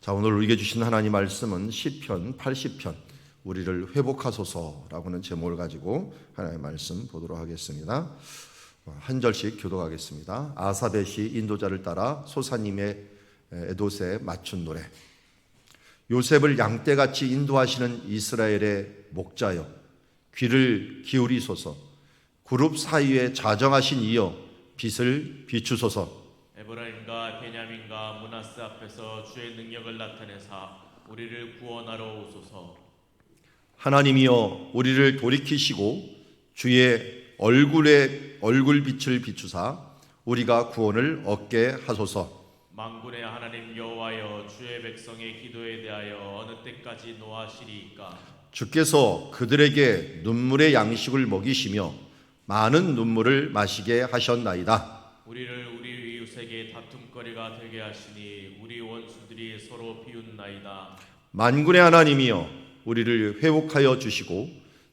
자, 오늘 읽어주신 하나님 말씀은 시편 80편 우리를 회복하소서라고 하는 제목을 가지고 하나님의 말씀 보도록 하겠습니다. 한 절씩 교독하겠습니다. 아사벳이 인도자를 따라 소사님의 에돗에 맞춘 노래. 요셉을 양떼같이 인도하시는 이스라엘의 목자여, 귀를 기울이소서. 그룹 사이에 자정하신 이여, 빛을 비추소서. 에브라임과 베냐민과 므낫세 앞에서 주의 능력을 나타내사 우리를 구원하러 오소서. 하나님이여, 우리를 돌이키시고 주의 얼굴빛을 비추사 우리가 구원을 얻게 하소서. 만군의 하나님 여호와여, 주의 백성의 기도에 대하여 어느 때까지 노하시리이까? 주께서 그들에게 눈물의 양식을 먹이시며 많은 눈물을 마시게 하셨나이다. 우리를 우리 이웃에게 다툼거리가 되게 하시니 우리 원수들이 서로 비웃나이다. 만군의 하나님이여, 우리를 회복하여 주시고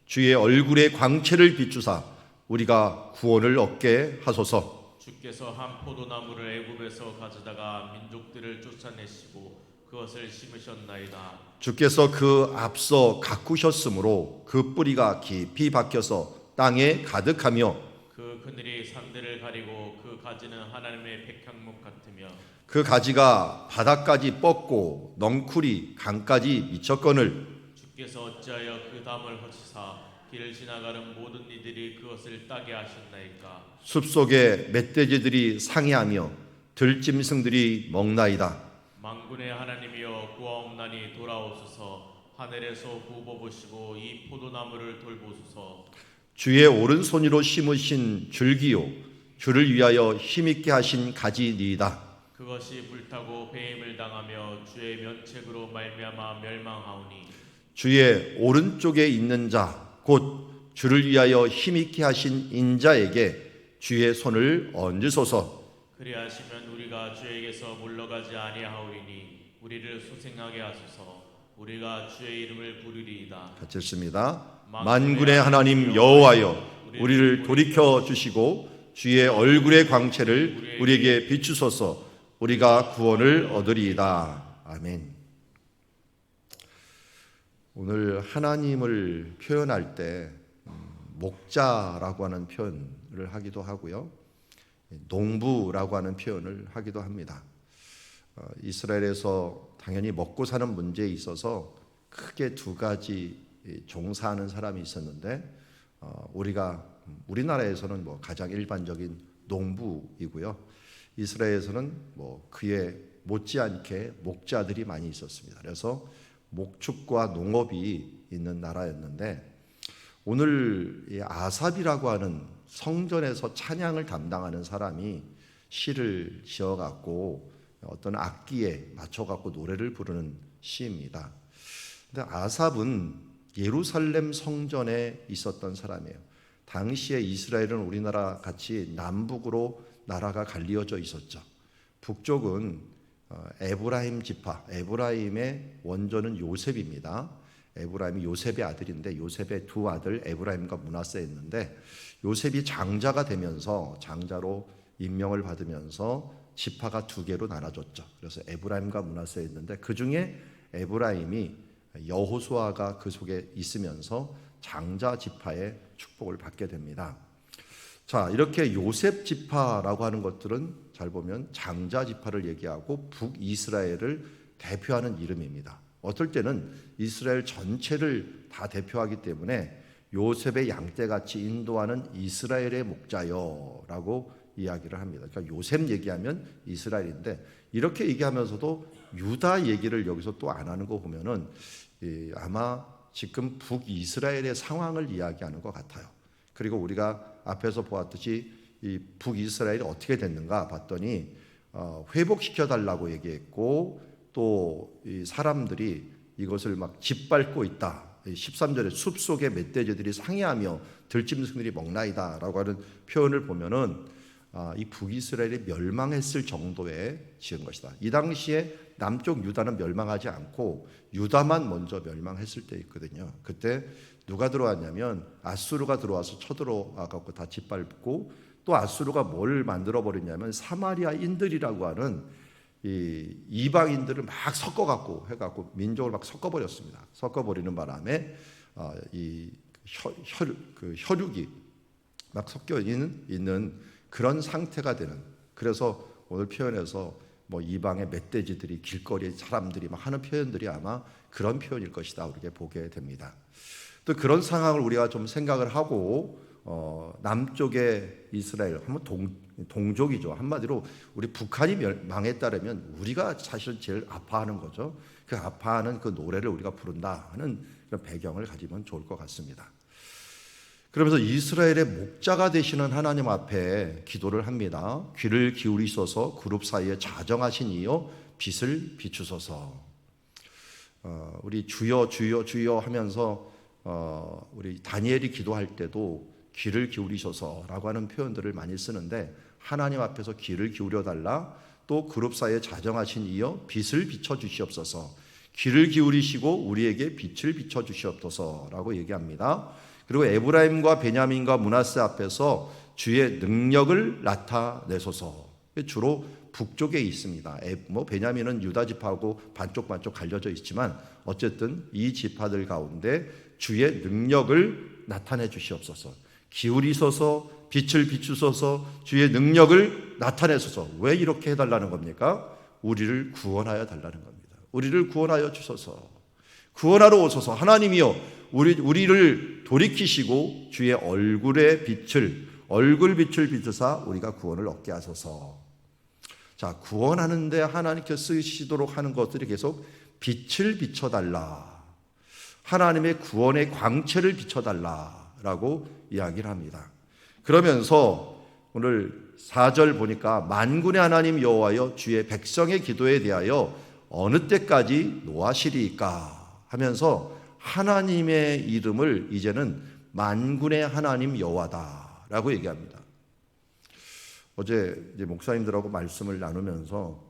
주의 얼굴의 광채를 비추사 우리가 구원을 얻게 하소서. 주께서 한 포도나무를 애굽에서 가져다가 민족들을 쫓아내시고 그것을 심으셨나이다. 주께서 그 앞서 가꾸셨으므로 그 뿌리가 깊이 박혀서 땅에 가득하며 그 그늘이 산들을 가리고 그 가지는 하나님의 백향목 같으며 그 가지가 바닥까지 뻗고 넝쿨이 강까지 미쳤거늘 주께서 어찌하여 그 담을 허치사 길을 지나가는 모든 이들이 그것을 따게 하셨나이까? 숲속에 멧돼지들이 상해하며 들짐승들이 먹나이다. 만군의 하나님이여, 구하옵나니 돌아오소서. 하늘에서 굽어보시고 이 포도나무를 돌보소서. 주의 오른손으로 심으신 줄기요, 주를 위하여 힘있게 하신 가지니이다. 그것이 불타고 배임을 당하며 주의 면책으로 말미암아 멸망하오니 주의 오른쪽에 있는 자, 곧 주를 위하여 힘있게 하신 인자에게 주의 손을 얹으소서. 그리하시면 우리가 주에게서 물러가지 아니하오리니 우리를 소생하게 하소서. 우리가 주의 이름을 부르리이다. 같이 읽습니다. 만군의 하나님 여호와여, 우리를 돌이켜 주시고 주의 얼굴의 광채를 우리에게 비추소서. 우리가 구원을 얻으리이다. 아멘. 오늘 하나님을 표현할 때 목자라고 하는 표현을 하기도 하고요, 농부라고 하는 표현을 하기도 합니다. 이스라엘에서 당연히 먹고 사는 문제에 있어서 크게 두 가지 종사하는 사람이 있었는데, 우리나라에서는 가장 일반적인 농부이고요, 이스라엘에서는 그에 못지않게 목자들이 많이 있었습니다. 그래서 목축과 농업이 있는 나라였는데, 오늘 아삽이라고 하는 성전에서 찬양을 담당하는 사람이 시를 지어갖고 어떤 악기에 맞춰갖고 노래를 부르는 시입니다. 근데 아삽은 예루살렘 성전에 있었던 사람이에요. 당시에 이스라엘은 우리나라 같이 남북으로 나라가 갈리어져 있었죠. 북쪽은 에브라임 지파, 에브라임의 원조는 요셉입니다. 에브라임이 요셉의 아들인데, 요셉의 두 아들 에브라임과 므낫세였는데, 요셉이 장자가 되면서 장자로 임명을 받으면서 지파가 두 개로 나눠졌죠. 그래서 에브라임과 므낫세였는데, 그 중에 에브라임이 여호수아가 그 속에 있으면서 장자 지파의 축복을 받게 됩니다. 자, 이렇게 요셉 지파라고 하는 것들은 잘 보면 장자 지파를 얘기하고 북이스라엘을 대표하는 이름입니다. 어떨 때는 이스라엘 전체를 다 대표하기 때문에 요셉의 양떼같이 인도하는 이스라엘의 목자여라고 이야기를 합니다. 그러니까 요셉 얘기하면 이스라엘인데, 이렇게 얘기하면서도 유다 얘기를 여기서 또 안 하는 거 보면은 아마 지금 북이스라엘의 상황을 이야기하는 것 같아요. 그리고 우리가 앞에서 보았듯이 이 북이스라엘이 어떻게 됐는가 봤더니 회복시켜 달라고 얘기했고, 또 이 사람들이 이것을 막 짓밟고 있다. 13절에 숲속에 멧돼지들이 상해하며 들짐승들이 먹나이다 라고 하는 표현을 보면은 이 북이스라엘이 멸망했을 정도에 지은 것이다. 이 당시에 남쪽 유다는 멸망하지 않고 유다만 먼저 멸망했을 때 있거든요. 그때 누가 들어왔냐면 아수르가 들어와서 쳐들어와갖고 다 짓밟고, 또 아수르가 뭘 만들어 버렸냐면 사마리아인들이라고 하는 이 이방인들을 막 섞어갖고 해갖고 민족을 막 섞어버렸습니다. 섞어버리는 바람에 이 혈육이 막 섞여 있는 그런 상태가 되는. 그래서 오늘 표현에서 뭐 이방의 멧돼지들이 길거리에 사람들이 막 하는 표현들이 아마 그런 표현일 것이다 우리가 보게 됩니다. 또 그런 상황을 우리가 좀 생각을 하고 남쪽의 이스라엘 하면 동족이죠. 한마디로 우리 북한이 망했다면 우리가 사실 제일 아파하는 거죠. 그 아파하는 그 노래를 우리가 부른다 하는 그런 배경을 가지면 좋을 것 같습니다. 그러면서 이스라엘의 목자가 되시는 하나님 앞에 기도를 합니다. 귀를 기울이소서 그룹 사이에 자정하신 이여 빛을 비추소서. 우리 주여 주여 주여 하면서 우리 다니엘이 기도할 때도 귀를 기울이셔서라고 하는 표현들을 많이 쓰는데 하나님 앞에서 귀를 기울여 달라. 또 그룹 사이에 자정하신 이여 빛을 비춰 주시옵소서. 귀를 기울이시고 우리에게 빛을 비춰 주시옵소서라고 얘기합니다. 그리고 에브라임과 베냐민과 므낫세 앞에서 주의 능력을 나타내소서. 주로 북쪽에 있습니다. 베냐민은 유다 지파하고 반쪽 갈려져 있지만 어쨌든 이 지파들 가운데 주의 능력을 나타내 주시옵소서. 기울이소서, 빛을 비추소서, 주의 능력을 나타내소서. 왜 이렇게 해달라는 겁니까? 우리를 구원하여 달라는 겁니다. 우리를 구원하여 주소서. 구원하러 오소서. 하나님이여 우리를 돌이키시고 주의 얼굴의 빛을 비추사 우리가 구원을 얻게 하소서. 자, 구원하는데 하나님께서 쓰시도록 하는 것들이 계속 빛을 비춰달라. 하나님의 구원의 광채를 비춰달라라고 이야기를 합니다. 그러면서 오늘 4절 보니까 만군의 하나님 여호와여 주의 백성의 기도에 대하여 어느 때까지 노하시리이까 하면서 하나님의 이름을 이제는 만군의 하나님 여호와다라고 얘기합니다. 어제 이제 목사님들하고 말씀을 나누면서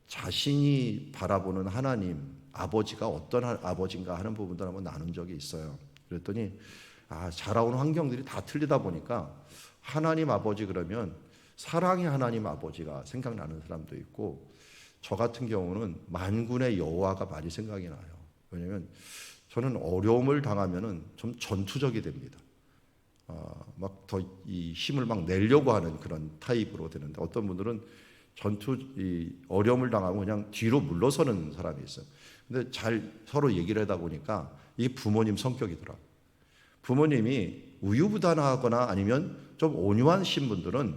자신이 바라보는 하나님 아버지가 어떤 아버지인가 하는 부분들 한번 나눈 적이 있어요. 그랬더니 자라온 환경들이 다 틀리다 보니까 하나님 아버지 그러면 사랑의 하나님 아버지가 생각나는 사람도 있고 저 같은 경우는 만군의 여호와가 많이 생각이 나요. 왜냐하면 저는 어려움을 당하면은 좀 전투적이 됩니다. 막 더 이 힘을 막 내려고 하는 그런 타입으로 되는데 어떤 분들은 이 어려움을 당하고 그냥 뒤로 물러서는 사람이 있어요. 근데 잘 서로 얘기를 하다 보니까 이게 부모님 성격이더라고요. 부모님이 우유부단하거나 아니면 좀 온유하신 분들은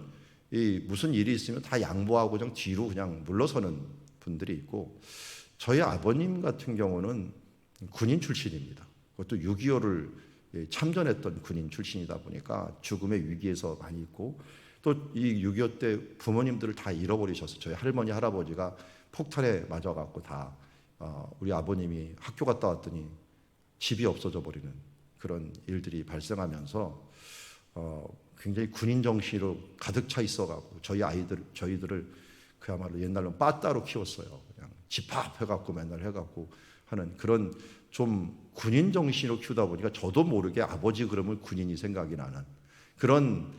이 무슨 일이 있으면 다 양보하고 그냥 뒤로 그냥 물러서는 분들이 있고 저희 아버님 같은 경우는 군인 출신입니다. 그것도 6.25를 참전했던 군인 출신이다 보니까 죽음의 위기에서 많이 있고 또 이 6.25 때 부모님들을 다 잃어버리셔서 저희 할머니 할아버지가 폭탄에 맞아갖고 다 우리 아버님이 학교 갔다 왔더니 집이 없어져 버리는 그런 일들이 발생하면서 굉장히 군인 정신으로 가득 차 있어갖고 저희들을 그야말로 옛날로 빠따로 키웠어요. 그냥 집합해갖고 맨날 해갖고 하는 그런 좀 군인 정신으로 키우다 보니까 저도 모르게 아버지 그러면 군인이 생각이 나는 그런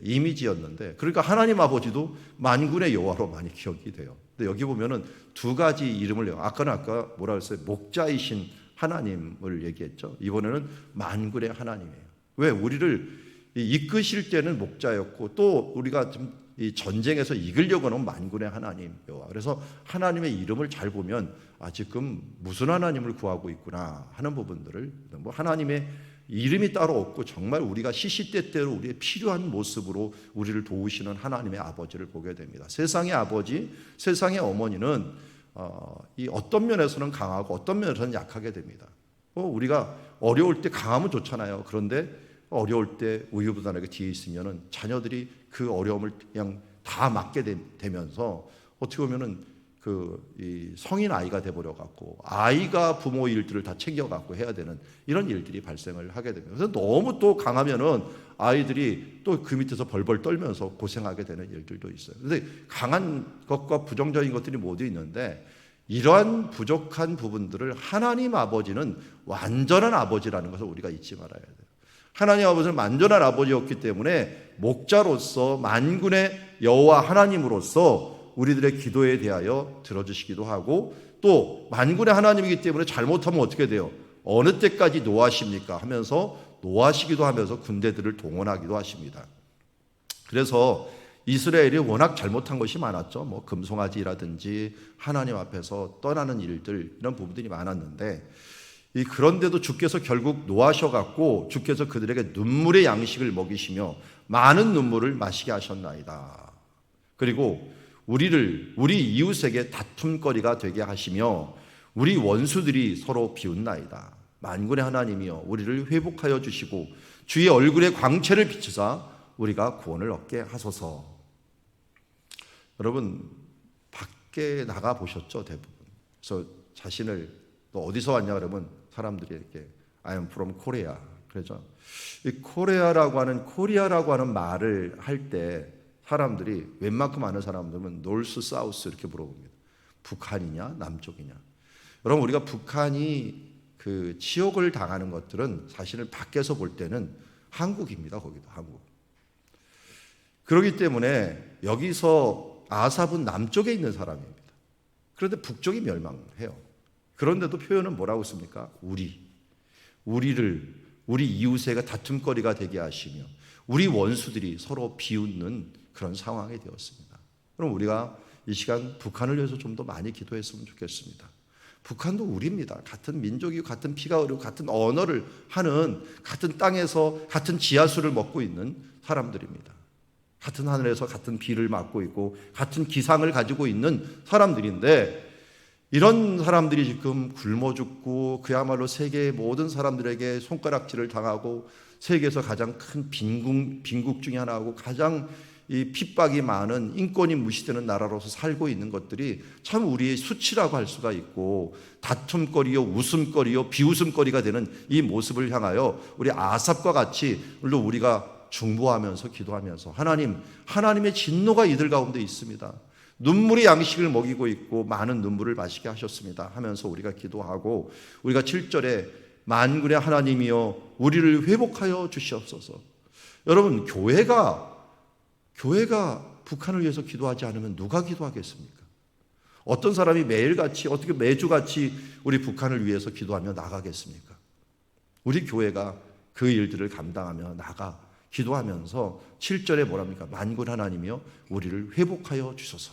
이미지였는데 그러니까 하나님 아버지도 만군의 여호와로 많이 기억이 돼요. 근데 여기 보면은 두 가지 이름을 아까 뭐라 그랬어요? 목자이신 하나님을 얘기했죠. 이번에는 만군의 하나님이에요. 왜? 우리를 이끄실 때는 목자였고 또 우리가 좀 이 전쟁에서 이기려고 하는 만군의 하나님 여호와. 그래서 하나님의 이름을 잘 보면 지금 무슨 하나님을 구하고 있구나 하는 부분들을 뭐 하나님의 이름이 따로 없고 정말 우리가 시시때때로 우리의 필요한 모습으로 우리를 도우시는 하나님의 아버지를 보게 됩니다. 세상의 아버지, 세상의 어머니는 이 어떤 면에서는 강하고 어떤 면에서는 약하게 됩니다. 우리가 어려울 때 강하면 좋잖아요. 그런데 어려울 때 우유부단하게 뒤에 있으면은 자녀들이 그 어려움을 그냥 다 맡게 되면서 어떻게 보면은 이 성인 아이가 돼버려 갖고 아이가 부모 일들을 다 챙겨 갖고 해야 되는 이런 일들이 발생을 하게 됩니다. 그래서 너무 또 강하면은 아이들이 또 그 밑에서 벌벌 떨면서 고생하게 되는 일들도 있어요. 그런데 강한 것과 부정적인 것들이 모두 있는데 이러한 부족한 부분들을 하나님 아버지는 완전한 아버지라는 것을 우리가 잊지 말아야 돼요. 하나님 아버지는 완전한 아버지였기 때문에 목자로서 만군의 여호와 하나님으로서 우리들의 기도에 대하여 들어주시기도 하고 또 만군의 하나님이기 때문에 잘못하면 어떻게 돼요? 어느 때까지 노하십니까? 하면서 노하시기도 하면서 군대들을 동원하기도 하십니다. 그래서 이스라엘이 워낙 잘못한 것이 많았죠. 뭐 금송아지라든지 하나님 앞에서 떠나는 일들 이런 부분들이 많았는데 그런데도 주께서 결국 노하셔갖고 주께서 그들에게 눈물의 양식을 먹이시며 많은 눈물을 마시게 하셨나이다. 그리고 우리 이웃에게 다툼거리가 되게 하시며 우리 원수들이 서로 비웃나이다. 만군의 하나님이여 우리를 회복하여 주시고 주의 얼굴에 광채를 비추사 우리가 구원을 얻게 하소서. 여러분 밖에 나가 보셨죠? 대부분. 그래서 자신을 너 어디서 왔냐 그러면 사람들이 이렇게 I am from Korea. 그러죠. 이 코리아라고 하는 말을 할 때 사람들이 웬만큼 아는 사람들은 노스, 사우스 이렇게 물어봅니다. 북한이냐, 남쪽이냐. 여러분 우리가 북한이 그 치욕을 당하는 것들은 사실은 밖에서 볼 때는 한국입니다. 거기도 한국. 그렇기 때문에 여기서 아삽은 남쪽에 있는 사람입니다. 그런데 북쪽이 멸망해요. 그런데도 표현은 뭐라고 씁니까? 우리 이웃에게 다툼거리가 되게 하시며 우리 원수들이 서로 비웃는 그런 상황이 되었습니다. 그럼 우리가 이 시간 북한을 위해서 좀 더 많이 기도했으면 좋겠습니다. 북한도 우리입니다. 같은 민족이고 같은 피가 흐르고 같은 언어를 하는 같은 땅에서 같은 지하수를 먹고 있는 사람들입니다. 같은 하늘에서 같은 비를 맞고 있고 같은 기상을 가지고 있는 사람들인데 이런 사람들이 지금 굶어 죽고 그야말로 세계의 모든 사람들에게 손가락질을 당하고 세계에서 가장 큰 빈국 중에 하나고 가장 이 핍박이 많은 인권이 무시되는 나라로서 살고 있는 것들이 참 우리의 수치라고 할 수가 있고 다툼거리요 웃음거리요 비웃음거리가 되는 이 모습을 향하여 우리 아삽과 같이 물론 우리가 중보하면서 기도하면서 하나님의 진노가 이들 가운데 있습니다. 눈물의 양식을 먹이고 있고 많은 눈물을 마시게 하셨습니다 하면서 우리가 기도하고 우리가 7절에 만군의 하나님이여 우리를 회복하여 주시옵소서. 여러분 교회가 북한을 위해서 기도하지 않으면 누가 기도하겠습니까? 어떤 사람이 매일같이 어떻게 매주같이 우리 북한을 위해서 기도하며 나가겠습니까? 우리 교회가 그 일들을 감당하며 나가 기도하면서 7절에 뭐랍니까? 만군 하나님이여 우리를 회복하여 주소서.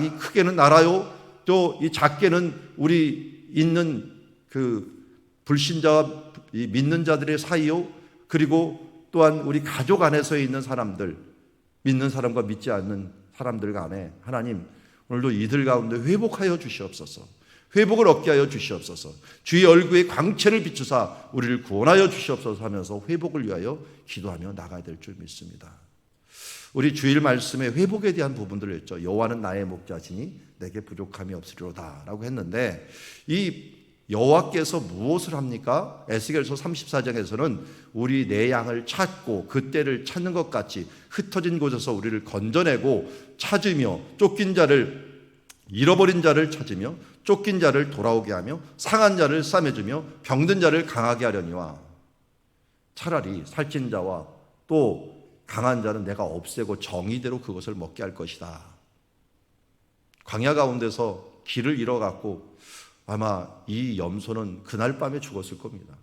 이 크게는 나라요 또 이 작게는 우리 있는 그 불신자와 이 믿는 자들의 사이요 그리고 또한 우리 가족 안에서 있는 사람들 믿는 사람과 믿지 않는 사람들 간에 하나님 오늘도 이들 가운데 회복하여 주시옵소서. 회복을 얻게 하여 주시옵소서. 주의 얼굴에 광채를 비추사 우리를 구원하여 주시옵소서 하면서 회복을 위하여 기도하며 나가야 될 줄 믿습니다. 우리 주일 말씀에 회복에 대한 부분들을 했죠. 여호와는 나의 목자시니 내게 부족함이 없으리로다 라고 했는데 이 여호와께서 무엇을 합니까? 에스겔서 34장에서는 우리 내 양을 찾고 그 때를 찾는 것 같이 흩어진 곳에서 우리를 건져내고 찾으며 쫓긴 자를 잃어버린 자를 찾으며 쫓긴 자를 돌아오게 하며 상한 자를 싸매주며 병든 자를 강하게 하려니와 차라리 살찐 자와 또 강한 자는 내가 없애고 정의대로 그것을 먹게 할 것이다. 광야 가운데서 길을 잃어갔고 아마 이 염소는 그날 밤에 죽었을 겁니다.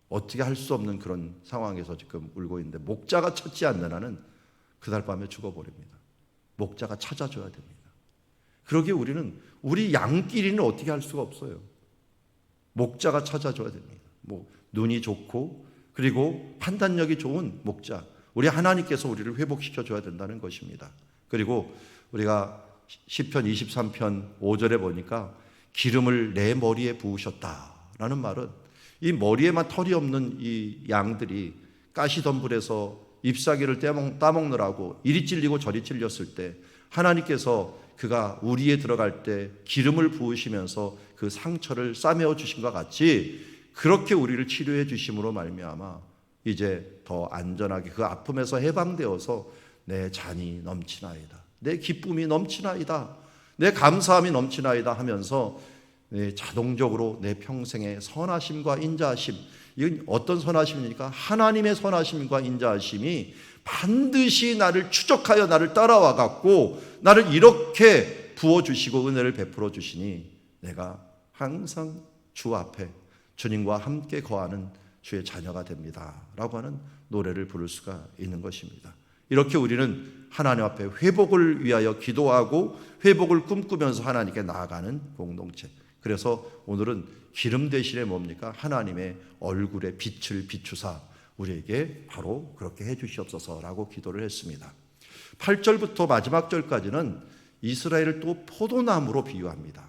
어떻게 할 수 없는 그런 상황에서 지금 울고 있는데 목자가 찾지 않는 한은 그날 밤에 죽어버립니다. 목자가 찾아줘야 됩니다. 그러기에 우리는 우리 양끼리는 어떻게 할 수가 없어요. 목자가 찾아줘야 됩니다. 눈이 좋고 그리고 판단력이 좋은 목자 우리 하나님께서 우리를 회복시켜줘야 된다는 것입니다. 그리고 우리가 시편 23편 5절에 보니까 기름을 내 머리에 부으셨다라는 말은 이 머리에만 털이 없는 이 양들이 가시덤불에서 잎사귀를 따먹느라고 이리 찔리고 저리 찔렸을 때 하나님께서 그가 우리에 들어갈 때 기름을 부으시면서 그 상처를 싸매어 주신 것 같이 그렇게 우리를 치료해 주심으로 말미암아 이제 더 안전하게 그 아픔에서 해방되어서 내 잔이 넘치나이다. 내 기쁨이 넘치나이다. 내 감사함이 넘치나이다 하면서 자동적으로 내 평생의 선하심과 인자하심, 이건 어떤 선하심입니까? 하나님의 선하심과 인자하심이 반드시 나를 추적하여 나를 따라와 갖고 나를 이렇게 부어주시고 은혜를 베풀어 주시니 내가 항상 주 앞에 주님과 함께 거하는 주의 자녀가 됩니다 라고 하는 노래를 부를 수가 있는 것입니다. 이렇게 우리는 하나님 앞에 회복을 위하여 기도하고 회복을 꿈꾸면서 하나님께 나아가는 공동체. 그래서 오늘은 기름 대신에 뭡니까? 하나님의 얼굴에 빛을 비추사 우리에게 바로 그렇게 해 주시옵소서라고 기도를 했습니다. 8절부터 마지막 절까지는 이스라엘을 또 포도나무로 비유합니다.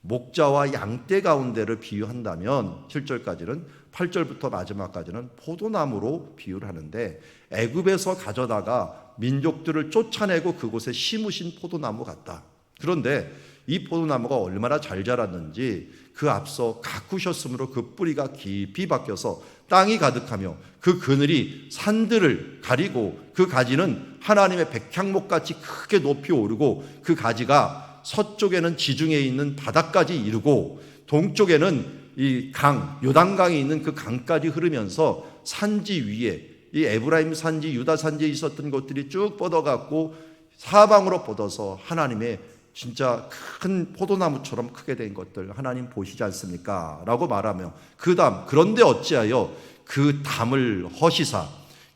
목자와 양떼 가운데를 비유한다면 7절까지는, 8절부터 마지막까지는 포도나무로 비유를 하는데 애굽에서 가져다가 민족들을 쫓아내고 그곳에 심으신 포도나무 같다. 그런데 이 포도나무가 얼마나 잘 자랐는지 그 앞서 가꾸셨으므로 그 뿌리가 깊이 박혀서 땅이 가득하며 그 그늘이 산들을 가리고 그 가지는 하나님의 백향목같이 크게 높이 오르고 그 가지가 서쪽에는 지중해에 있는 바다까지 이르고 동쪽에는 이 강, 요단강이 있는 그 강까지 흐르면서 산지 위에 이 에브라임 산지, 유다 산지에 있었던 것들이 쭉 뻗어갖고 사방으로 뻗어서 하나님의 진짜 큰 포도나무처럼 크게 된 것들 하나님 보시지 않습니까? 라고 말하며 그 다음 그런데 어찌하여 그 담을 허시사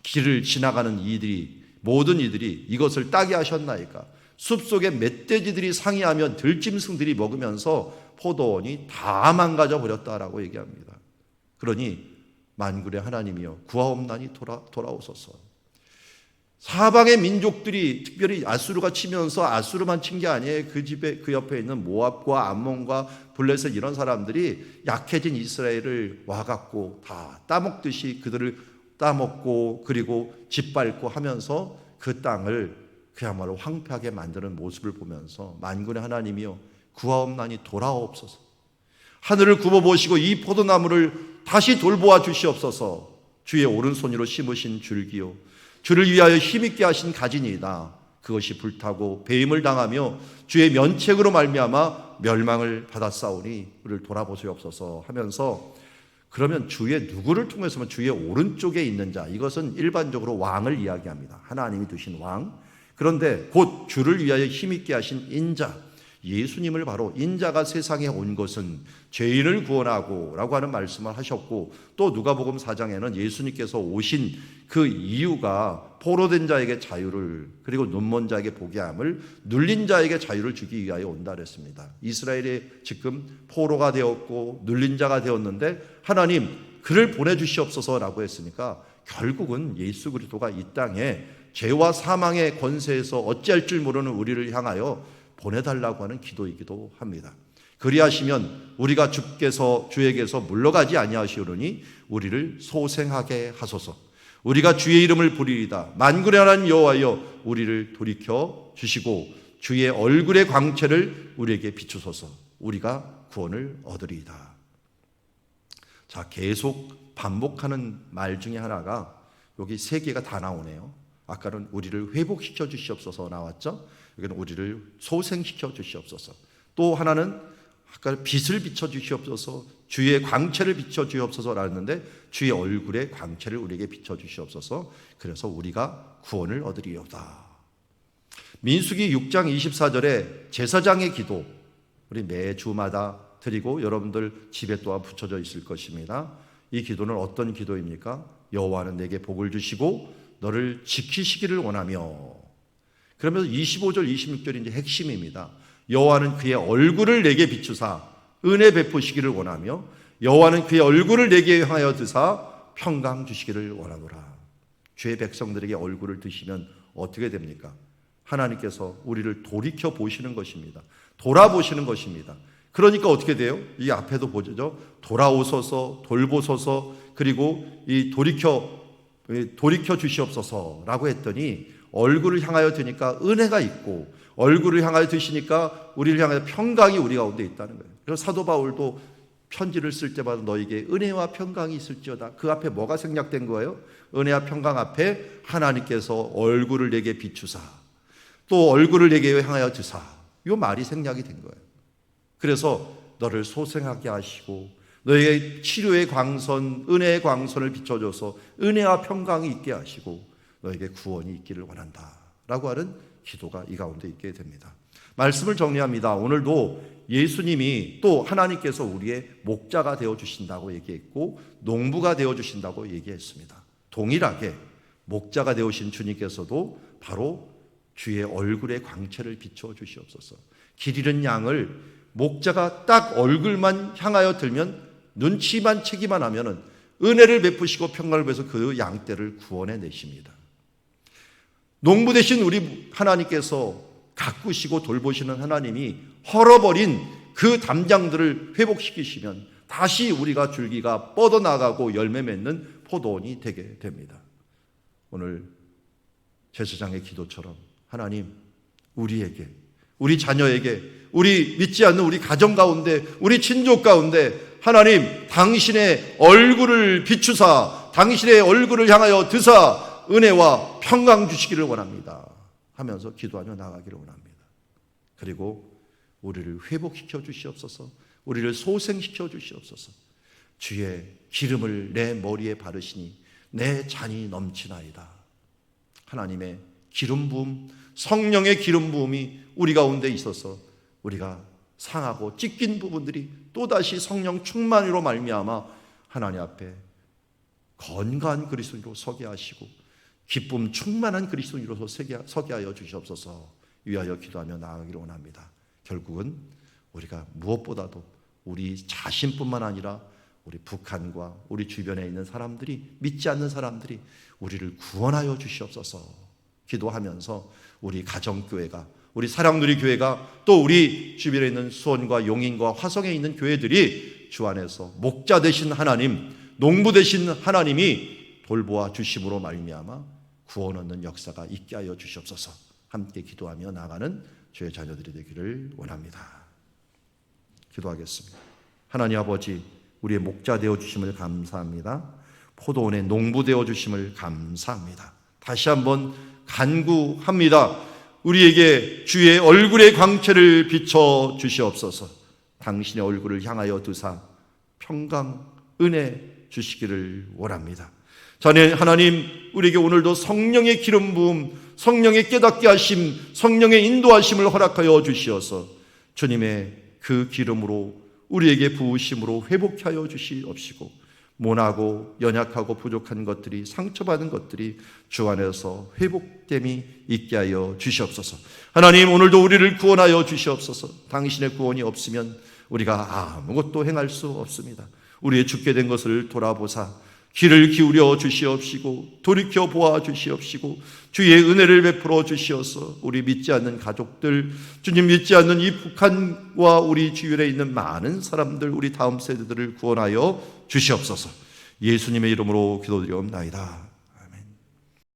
길을 지나가는 이들이 모든 이들이 이것을 따게 하셨나이까? 숲속에 멧돼지들이 상이하며 들짐승들이 먹으면서 포도원이 다 망가져 버렸다라고 얘기합니다. 그러니 만군의 하나님이여 구하옵나니 돌아오소서. 사방의 민족들이 특별히 아수르가 치면서 아수르만 친 게 아니에요. 그 집에 그 옆에 있는 모압과 암몬과 블레셋 이런 사람들이 약해진 이스라엘을 와갖고 다 따먹듯이 그들을 따먹고 그리고 짓밟고 하면서 그 땅을 그야말로 황폐하게 만드는 모습을 보면서 만군의 하나님이여 구하옵나니 돌아옵소서. 하늘을 굽어보시고 이 포도나무를 다시 돌보아 주시옵소서. 주의 오른손으로 심으신 줄기요 주를 위하여 힘있게 하신 가지니이다. 그것이 불타고 배임을 당하며 주의 면책으로 말미암아 멸망을 받았사오니 우리를 돌아보시옵소서 하면서 그러면 주의 누구를 통해서만 주의 오른쪽에 있는 자, 이것은 일반적으로 왕을 이야기합니다. 하나님이 두신 왕. 그런데 곧 주를 위하여 힘있게 하신 인자, 예수님을 바로 인자가 세상에 온 것은 죄인을 구원하고 라고 하는 말씀을 하셨고 또 누가복음 4장에는 예수님께서 오신 그 이유가 포로된 자에게 자유를 그리고 눈먼 자에게 보게 함을 눌린 자에게 자유를 주기 위하여 온다 그랬습니다. 이스라엘이 지금 포로가 되었고 눌린 자가 되었는데 하나님 그를 보내주시옵소서라고 했으니까 결국은 예수 그리스도가 이 땅에 죄와 사망의 권세에서 어찌할 줄 모르는 우리를 향하여 보내달라고 하는 기도이기도 합니다. 그리하시면 우리가 주에게서 물러가지 아니하시오니 우리를 소생하게 하소서. 우리가 주의 이름을 부리리다. 만군의 하나님 여호와여 우리를 돌이켜 주시고 주의 얼굴의 광채를 우리에게 비추소서. 우리가 구원을 얻으리이다. 자, 계속 반복하는 말 중에 하나가 여기 세 개가 다 나오네요. 아까는 우리를 회복시켜 주시옵소서 나왔죠. 여기는 우리를 소생시켜 주시옵소서. 또 하나는 아까 빛을 비춰 주시옵소서, 주의 광채를 비춰 주시옵소서라 했는데 주의 얼굴의 광채를 우리에게 비춰 주시옵소서. 그래서 우리가 구원을 얻으리이다. 민수기 6장 24절에 제사장의 기도 우리 매주마다 드리고 여러분들 집에 또한 붙여져 있을 것입니다. 이 기도는 어떤 기도입니까? 여호와는 내게 복을 주시고 너를 지키시기를 원하며, 그러면서 25절 26절이 이제 핵심입니다. 여호와는 그의 얼굴을 내게 비추사 은혜 베푸시기를 원하며 여호와는 그의 얼굴을 내게 향하여 드사 평강 주시기를 원하노라. 주의 백성들에게 얼굴을 드시면 어떻게 됩니까? 하나님께서 우리를 돌이켜 보시는 것입니다. 돌아보시는 것입니다. 그러니까 어떻게 돼요? 이 앞에도 보죠. 돌아오소서, 돌보소서, 그리고 이 돌이켜 주시옵소서라고 했더니 얼굴을 향하여 드니까 은혜가 있고 얼굴을 향하여 드시니까 우리를 향하여 평강이 우리 가운데 있다는 거예요. 그래서 사도 바울도 편지를 쓸 때마다 너에게 은혜와 평강이 있을지어다. 그 앞에 뭐가 생략된 거예요? 은혜와 평강 앞에 하나님께서 얼굴을 내게 비추사 또 얼굴을 내게 향하여 드사, 이 말이 생략이 된 거예요. 그래서 너를 소생하게 하시고 너에게 치료의 광선, 은혜의 광선을 비춰줘서 은혜와 평강이 있게 하시고 너에게 구원이 있기를 원한다 라고 하는 기도가 이 가운데 있게 됩니다. 말씀을 정리합니다. 오늘도 예수님이 또 하나님께서 우리의 목자가 되어주신다고 얘기했고 농부가 되어주신다고 얘기했습니다. 동일하게 목자가 되어주신 주님께서도 바로 주의 얼굴의 광채를 비춰 주시옵소서. 길 잃은 양을 목자가 딱 얼굴만 향하여 들면 눈치만 채기만 하면 은혜를 베푸시고 평강을 베서 그 양떼를 구원해 내십니다. 농부 되신 우리 하나님께서 가꾸시고 돌보시는 하나님이 헐어버린 그 담장들을 회복시키시면 다시 우리가 줄기가 뻗어나가고 열매 맺는 포도원이 되게 됩니다. 오늘 제사장의 기도처럼 하나님 우리에게, 우리 자녀에게, 우리 믿지 않는 우리 가정 가운데, 우리 친족 가운데 하나님 당신의 얼굴을 비추사 당신의 얼굴을 향하여 드사 은혜와 평강 주시기를 원합니다 하면서 기도하며 나아가기를 원합니다. 그리고 우리를 회복시켜 주시옵소서. 우리를 소생시켜 주시옵소서. 주의 기름을 내 머리에 바르시니 내 잔이 넘치나이다. 하나님의 기름 부음, 성령의 기름 부음이 우리 가운데 있어서 우리가 상하고 찢긴 부분들이 또다시 성령 충만으로 말미암아 하나님 앞에 건강한 그리스도인으로 서게 하시고 기쁨 충만한 그리스도인으로 서게 하여 주시옵소서. 위하여 기도하며 나아가기를 원합니다. 결국은 우리가 무엇보다도 우리 자신뿐만 아니라 우리 북한과 우리 주변에 있는 사람들이, 믿지 않는 사람들이 우리를 구원하여 주시옵소서 기도하면서 우리 가정교회가, 우리 사랑누리교회가 또 우리 주변에 있는 수원과 용인과 화성에 있는 교회들이 주 안에서 목자 되신 하나님, 농부 되신 하나님이 돌보아 주심으로 말미암아 구원 얻는 역사가 있게 하여 주시옵소서. 함께 기도하며 나가는 주의 자녀들이 되기를 원합니다. 기도하겠습니다. 하나님 아버지, 우리의 목자 되어주심을 감사합니다. 포도원의 농부 되어주심을 감사합니다. 다시 한번 간구합니다. 우리에게 주의 얼굴의 광채를 비춰 주시옵소서. 당신의 얼굴을 향하여 두사 평강, 은혜 주시기를 원합니다. 자네 하나님, 우리에게 오늘도 성령의 기름 부음, 성령의 깨닫게 하심, 성령의 인도하심을 허락하여 주시어서 주님의 그 기름으로 우리에게 부으심으로 회복하여 주시옵시고 모나고 연약하고 부족한 것들이, 상처받은 것들이 주 안에서 회복됨이 있게 하여 주시옵소서. 하나님, 오늘도 우리를 구원하여 주시옵소서. 당신의 구원이 없으면 우리가 아무것도 행할 수 없습니다. 우리의 죽게 된 것을 돌아보사 귀를 기울여 주시옵시고 돌이켜 보아 주시옵시고 주의 은혜를 베풀어 주시어서 우리 믿지 않는 가족들, 주님 믿지 않는 이 북한과 우리 주변에 있는 많은 사람들, 우리 다음 세대들을 구원하여 주시옵소서. 예수님의 이름으로 기도드리옵나이다.